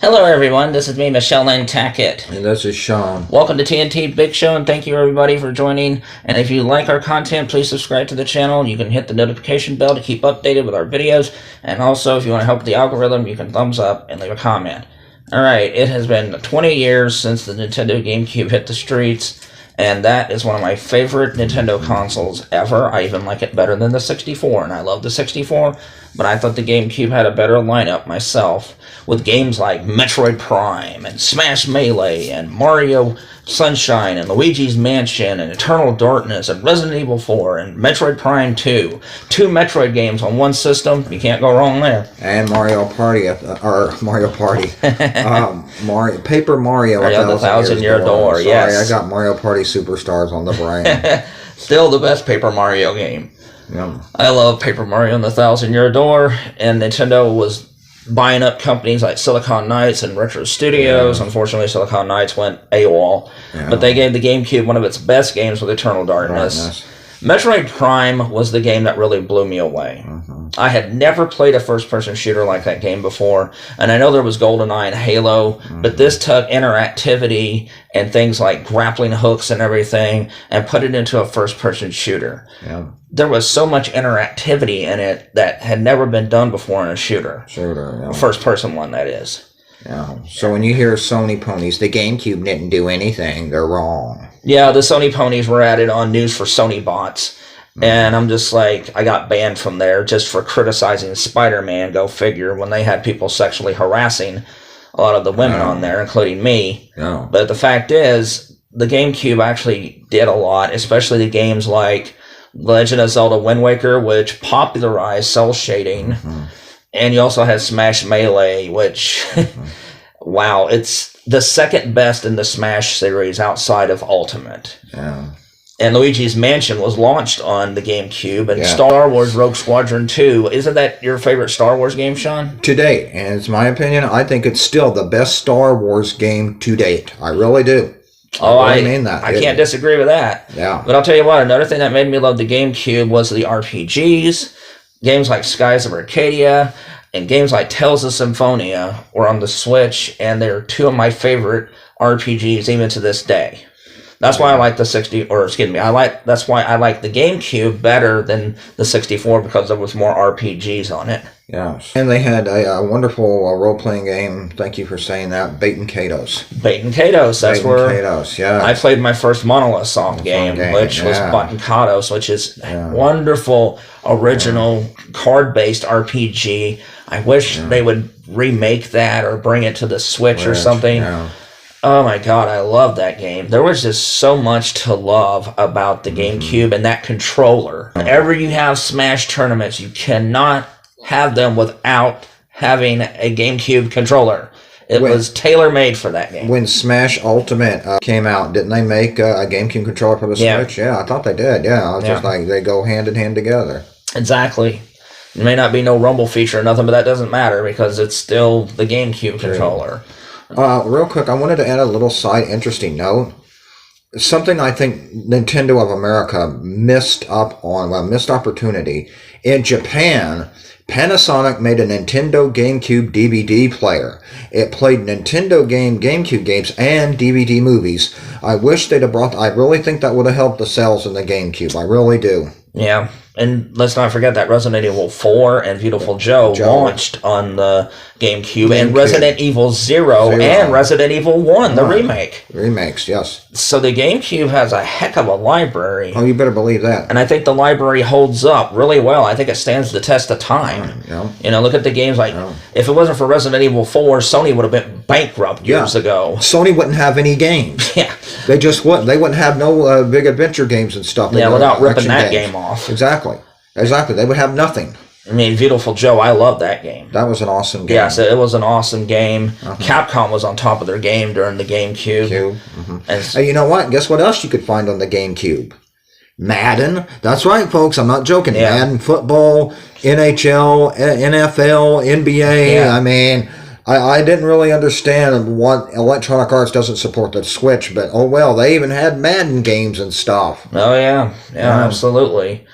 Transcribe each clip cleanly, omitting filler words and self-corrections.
Hello everyone, this is me, Lynn Tackett. And this is Shawn. Welcome to TNT Big Show, and thank you everybody for joining. And if you like our content, please subscribe to the channel. You can hit the notification bell to keep updated with our videos. And also, if you want to help the algorithm, you can thumbs up and leave a comment. Alright, it has been 20 years since the Nintendo Gamecube hit the streets. And that is one of my favorite Nintendo consoles ever. I even like it better than the 64, and I love the 64, but I thought the GameCube had a better lineup myself, with games like Metroid Prime, and Smash Melee, and Mario Sunshine, and Luigi's Mansion, and Eternal Darkness, and Resident Evil 4, and Metroid Prime 2. 2 Metroid games on one system, you can't go wrong there. And Mario Party, Paper Mario, the Thousand Year Door, Sorry, yes. I got Mario Party Superstars on the brain. Still the best Paper Mario game. Yeah. I love Paper Mario and the Thousand Year Door, and Nintendo was buying up companies like Silicon Knights and Retro Studios. Yeah. Unfortunately, Silicon Knights went AWOL, but they gave the GameCube one of its best games with Eternal Darkness. Metroid Prime was the game that really blew me away. I had never played a first-person shooter like that game before, and I know there was GoldenEye and Halo, but this took interactivity and things like grappling hooks and everything and put it into a first-person shooter. Yeah. There was so much interactivity in it that had never been done before in a shooter. Yeah. First-person one, that is. Yeah. So when you hear Sony ponies, the GameCube didn't do anything. They're wrong. Yeah, the Sony ponies were added on News for Sony Bots. And I'm just like, I got banned from there just for criticizing Spider-Man, go figure, when they had people sexually harassing a lot of the women on there, including me. Yeah. But the fact is, the GameCube actually did a lot, especially the games like Legend of Zelda Wind Waker, which popularized cell shading. And you also had Smash Melee, which, wow, it's the second best in the Smash series outside of Ultimate. Yeah. And Luigi's Mansion was launched on the GameCube, and Star Wars Rogue Squadron 2. Isn't that your favorite Star Wars game, Shawn? To date, and it's my opinion, I think it's still the best Star Wars game to date. I really do. I mean that. I can't disagree with that. Yeah. But I'll tell you what, another thing that made me love the GameCube was the RPGs. Games like Skies of Arcadia and games like Tales of Symphonia were on the Switch, and they're 2 of my favorite RPGs even to this day. That's why I like the that's why I like the GameCube better than the 64, because there was more RPGs on it. Yes. And they had a wonderful role-playing game, thank you for saying that, Bait and Kados. Bait and Kados, that's where Kados, yeah. I played my first Monolith Soft game, which was Bait and Kados, which is a wonderful, original, card-based RPG. I wish they would remake that or bring it to the Switch or something. Yeah. Oh my god, I love that game. There was just so much to love about the GameCube and that controller. Whenever you have Smash tournaments, you cannot have them without having a GameCube controller. It was tailor-made for that game. When Smash Ultimate came out, didn't they make a GameCube controller for the Switch? Yeah, I thought they did. Yeah, I was just like, they go hand in hand together. Exactly. It may not be no rumble feature or nothing, but that doesn't matter because it's still the GameCube controller. Real quick, I wanted to add a little side interesting note. Something I think Nintendo of America missed opportunity. In Japan, Panasonic made a Nintendo GameCube DVD player. It played Nintendo GameCube games and DVD movies. I wish they'd have I really think that would have helped the sales in the GameCube. I really do. Yeah. And let's not forget that Resident Evil 4 and Beautiful Joe launched on the GameCube, and Resident Evil 0 and Resident Evil 1, the remake. Remakes, yes. So the GameCube has a heck of a library. Oh, you better believe that. And I think the library holds up really well. I think it stands the test of time. You know, look at the games like, if it wasn't for Resident Evil 4, Sony would have been bankrupt years ago. Sony wouldn't have any games. They just wouldn't. They wouldn't have no big adventure games and stuff. Without ripping that game off. Exactly. They would have nothing. I mean, Beautiful Joe, I love that game. That was an awesome game. Yes, it was an awesome game. Capcom was on top of their game during the GameCube. And you know what? Guess what else you could find on the GameCube? Madden. That's right, folks. I'm not joking. Madden football, NHL, NFL, NBA. I mean, I didn't really understand what Electronic Arts doesn't support the Switch, but oh well, they even had Madden games and stuff. Oh yeah, absolutely.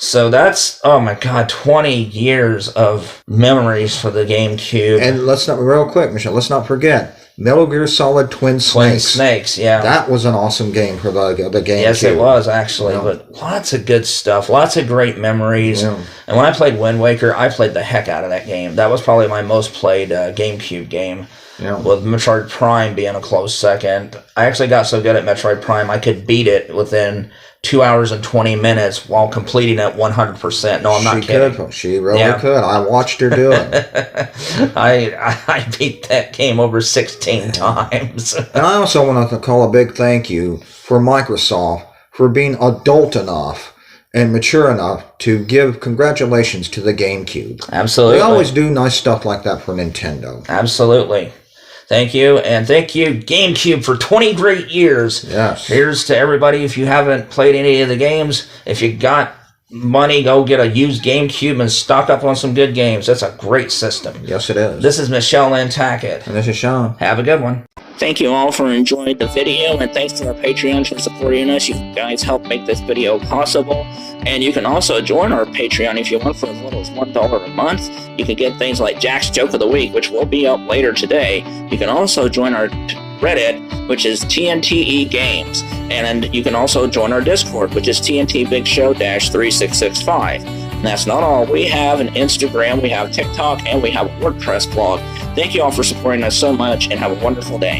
So that's, oh my God, 20 years of memories for the GameCube. And let's not, real quick, Michelle, let's not forget, Metal Gear Solid Twin Snakes. Yeah. That was an awesome game for the GameCube. Yes, it was, actually. Yeah. But lots of good stuff. Lots of great memories. Yeah. And when I played Wind Waker, I played the heck out of that game. That was probably my most played GameCube game. Yeah. With Metroid Prime being a close second. I actually got so good at Metroid Prime, I could beat it within 2 hours and 20 minutes while completing it 100%. No, I'm not kidding. She really could. I watched her do it. I beat that game over 16 times. And I also want to call a big thank you for Microsoft for being adult enough and mature enough to give congratulations to the GameCube. Absolutely. They always do nice stuff like that for Nintendo. Absolutely. Thank you, and thank you, GameCube, for 20 great years. Yes. Here's to everybody, if you haven't played any of the games, if you got money, go get a used GameCube and stock up on some good games. That's a great system. Yes, it is. This is Michelle Lynn Tackett. And this is Shawn. Have a good one. Thank you all for enjoying the video, and thanks to our Patreons for supporting us. You guys help make this video possible. And you can also join our Patreon if you want for as little as $1 a month. You can get things like Jack's Joke of the Week, which will be up later today. You can also join our Reddit, which is TNT Games. And you can also join our Discord, which is TNT Big Show -3665. And that's not all. We have an Instagram, we have TikTok, and we have a WordPress blog. Thank you all for supporting us so much, and have a wonderful day.